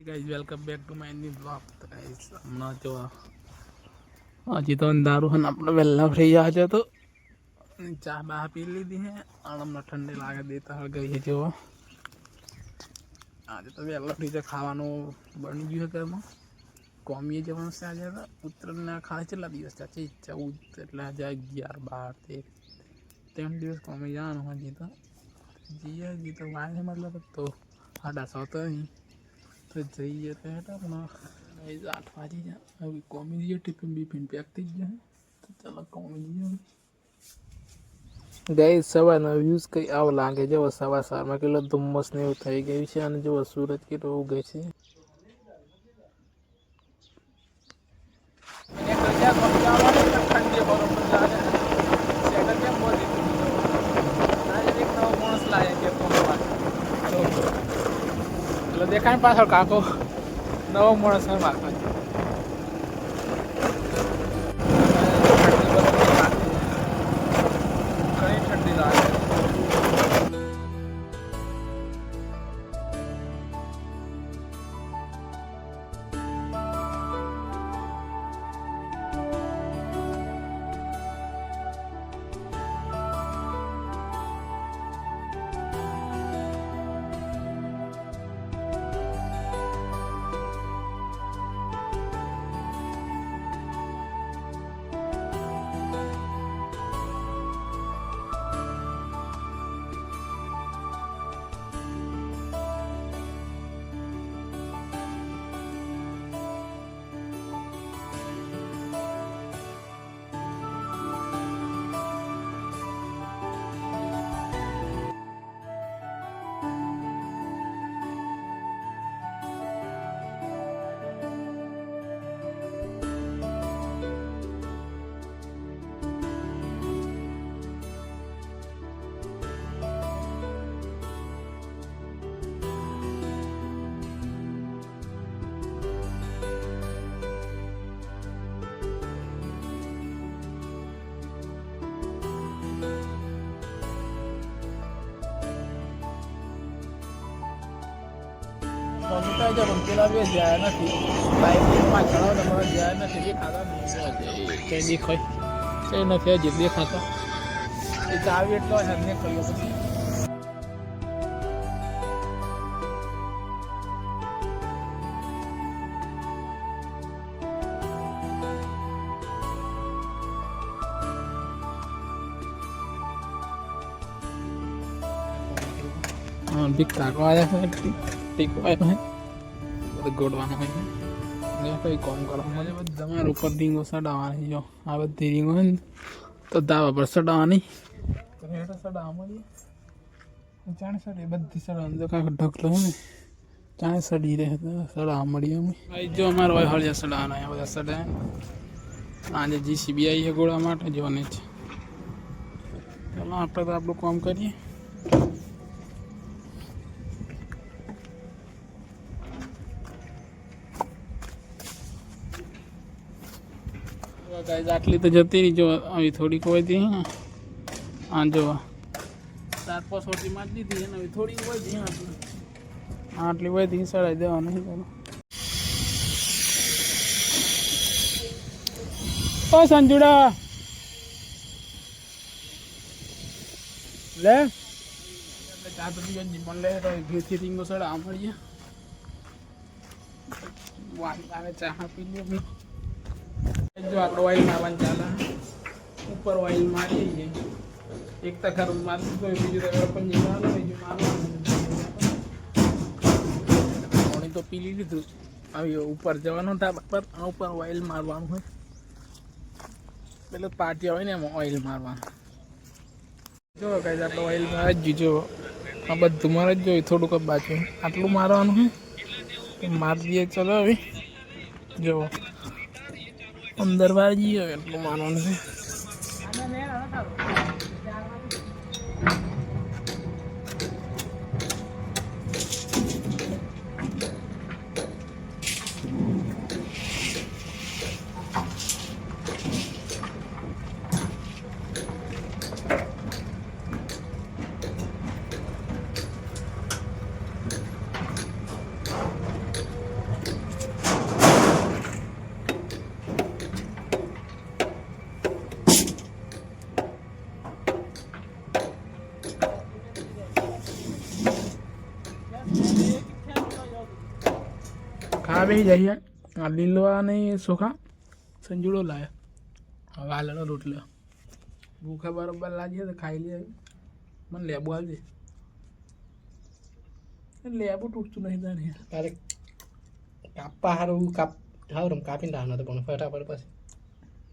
Guys welcome back to my new blog. तो guys હમણાં જો હજી તો અંધારું છે ને આપણે વહેલા ફ્રી આજે તો ચા બા પી લીધી છે અને હમણાં ઠંડી લાગે દેતા ગઈ છે જો આજે તો વહેલા ફ્રી ખાવાનું બની ગયું છે ઘરમાં કોમીએ જવાનું છે આજે તો ઉત્તરાયણના ખાસ કેટલા દિવસ ચાચી 14 એટલે આજે 11 12 3 દિવસ કોમી જવાનું હજી તો હજી તો વાય મતલબ તો 6:30 તો નહીં तो जाइए तो है अपना 8 बजे जा अभी कॉमेडी टिफिन बिफिन पैक થઈ ગયા તો ચાલો કોમેડી ગાઈસ સવારના વ્યૂઝ કઈ આવ લાગે જો સવારમાં કેટલો ધુમ્મસ ને એવું થઈ ગયું છે અને જો સૂરજ કેટલો ઉગે છે અને કયા પહોંચવાનો ઠંડી બરોબર જાને સેકન્ડ કેમ બોલી આજે એક નવો માણસ લાયા કે કોમવા એટલે દેખાય પાછળ કાકો નવો માણસ છે મારતો ઘણી ઠંડી લાગે મમ્મી તો જब પેલા બે જાય નથી બાઈકમાં ચડાવ તમારે જાય નથી દેખાતા નહીં કઈ દેખાય કઈ નથી હજી દેખાતા એ ચાવી એટલો છે ને કર્યો પછી બીક કાકો આવ્યા છે ટીકો આવ્યો છે બધું ગોડવાનું હોય ને કંઈ કોમ કરવાનું હોય તમારે ઉપર રીંગો સડાવવાની જો આ બધી રીંગો હોય ને તો દાવા પર સડાવવાની સડાવવા મળીએ જાણે સડી બધી સડાવવાની જો કાંઈક ઢગલો હોય ને જાણે સડી રહે તો સડાવવા મળીએ અમે ભાઈ જો અમારે હોય હળિયા સડાવવાના અહીંયા બધા સડાય આજે જીસીબી આવી છે ગોળવા માટે જોવાની છે ચાલો આપણે તો આપણું કામ કરીએ गाइस आटली तो जती रही जो अभी थोड़ी कोई थी हाँ जो 4-5 छोटी मार दी थी अभी थोड़ी कोई थी आटली वही थी सड़ाई देवा नहीं चलो ओ संजुड़ा ले चार तो भी निमन ले तो घी थी रिंगो सड़ा आमड़िए वाली आवे चाह पी ली अभी जो आप ऑयल मारवान चाला ऊपर ऑयल मारी है एक तक घर मार तो बीजू तो पण निकालो बीजू मारो पानी तो पी लीधું હવે ઉપર જવાનું હતા પર ઉપર ઓઇલ મારવાનું હોય પેલો પાટિયા હોય ને એમાં ઓઇલ મારવાનું જો ગાઈસ આટલો ઓઇલ મારી દીજો આ બધું મારે જ જોઈએ થોડુંક બાકી આટલું મારવાનું છે માર દઈએ ચલો હવે જો अंदर बार जी એટલું માનવાનું છે જમવા બેસી જઈએ. આ લીલવા નહીં ચોખા સંજુડો લાવ્યા. હવે આ લડો રોટલો ભૂખા બરોબર લાગીએ તો ખાઈ લઈએ. મને લેબુ આવજે. લેબુ તૂટતું નહીં તારે તારે કાપવા સારું કાપીને રાખવાનો તો પણ ફટાફટ પછી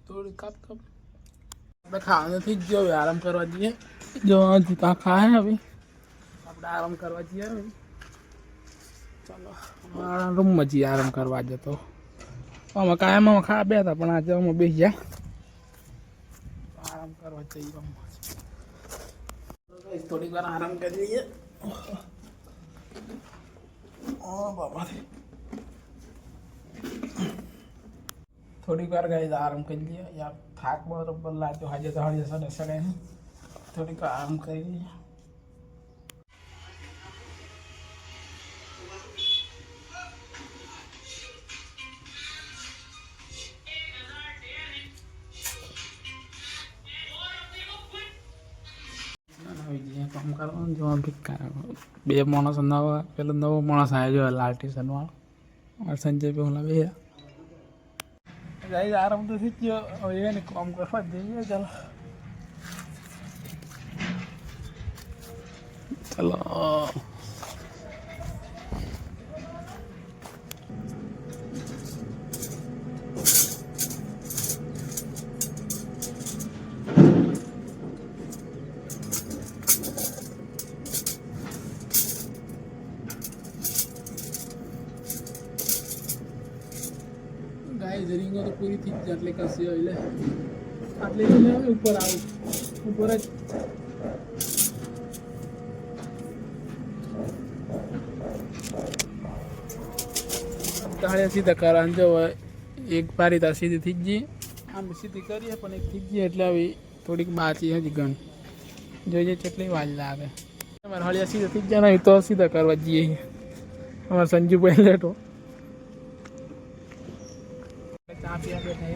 થોડી કાપ આપણે ખાવાનું નથી જ જો હવે આરામ કરવા જઈએ. જો તા ખાય હવે આપણે આરામ કરવા જઈએ. હવે ચાલો અમારા રૂમમાં જઈએ આરામ કરવા જતો. અમે કાયમાં ખા બે હતા પણ આજે અમે બેસી ગયા આરામ કરવા જઈએ. થોડીક વાર આરામ કરી લઈએ. બાબા થોડીક વાર ગઈ આરામ કરી લઈએ. યાર થાક બરોબર લાગ્યો આજે તો હળી સડે સડે થોડીક વાર આરામ કરી લઈએ. કામ કરવાનું જો બે માણસ નવા પેલો નવો માણસ આવ્યો જો લાલ ટી શર્ટ વાળો સંજય પેલા બે જાય આરામ તો થઈ ગયો. હવે એને કામ કરવા જઈએ. ચાલો ચાલો ગાય રીંગો તો પૂરી થઈ જ એટલે કશી હોય આટલે લઈને આવે ઉપર આવું ઉપર જ ગાળે સીધા કરવાનું જો એક પારી ત્યાં સીધી થઈ જ જઈએ. આમ સીધી કરીએ પણ એક થઈ જ જઈએ એટલે હવે થોડીક બાચી હજી ઘણી જોઈએ કેટલી વાર લાગે. અમારે હળિયા સીધા થઈ જ જાય ને તો સીધા કરવા જઈએ. અમારે સંજુભાઈ લેટો ચા પીવા બેઠા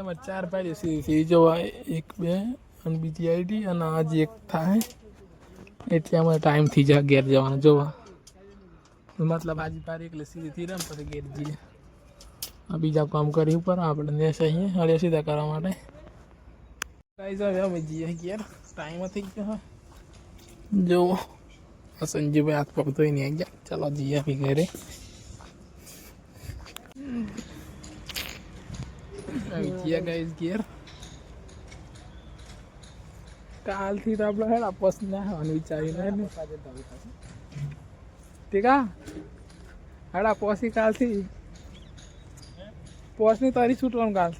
અમારે 4 પાડી સીધી જોવા 1 2 અને બીજી આઈડી અને આજે એક થાય એટલે અમારે ટાઈમ થઈ જાય ઘેર જવાનો જોવા. મતલબ આજે પારી એટલે સીધી થી રમ પછી ઘેર જઈએ. આ બીજા કામ કરી ઉપર આપણે નેસ અહીંયા હળિયા સીધા કરવા માટે ગાઈઝ હવે અમે જઈએ ઘેર. ટાઈમ થઈ ગયો જો સંજીભાઈ હાથ પગ ધોઈ નહીં આવી ગયા. ચાલો જઈએ આપી ઘરે. ગયા ગાઈઝ ઘેર. કાલથી તો આપણે હેડા પસ ના આવવાનું વિચારીને ટીકા હેડા પોસી કાલથી પોસની તારી છૂટવાનું કાલ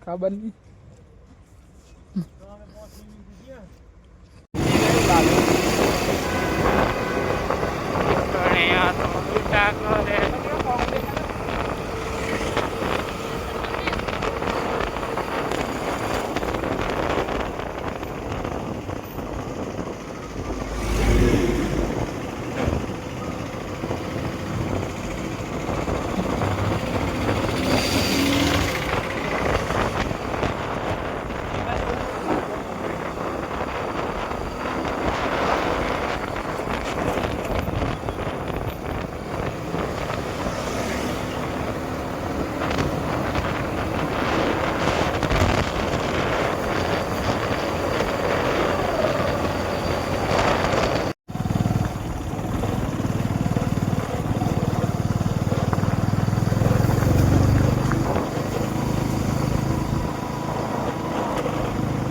ખબર નહીં.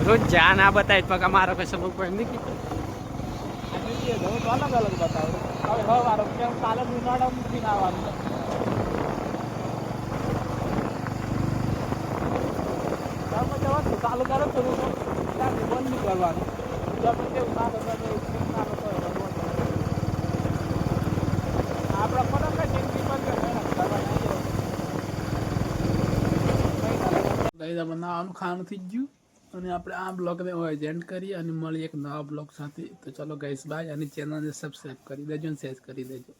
રોજ જ્યાં ના બતાવે પગ મારો કશું બહુ કોઈ નહીં અલગ અલગ બતાવે. હવે વારો કેમ કાલે ઉનાળા મૂકીને આવવાનું ચાલુ કરો થોડું બંધ નહીં કરવાનું. આપણે કેવું ના આપણા ફરક બનાવવાનું ખાવાનું થઈ ગયું અને આપણે આ બ્લોગને એન્ડ કરીએ અને મળીએ એક નવા બ્લોગ સાથે. તો ચલો ગાઈસ બાય અને ચેનલને સબસ્ક્રાઈબ કરી દેજો અને શેર કરી દેજો.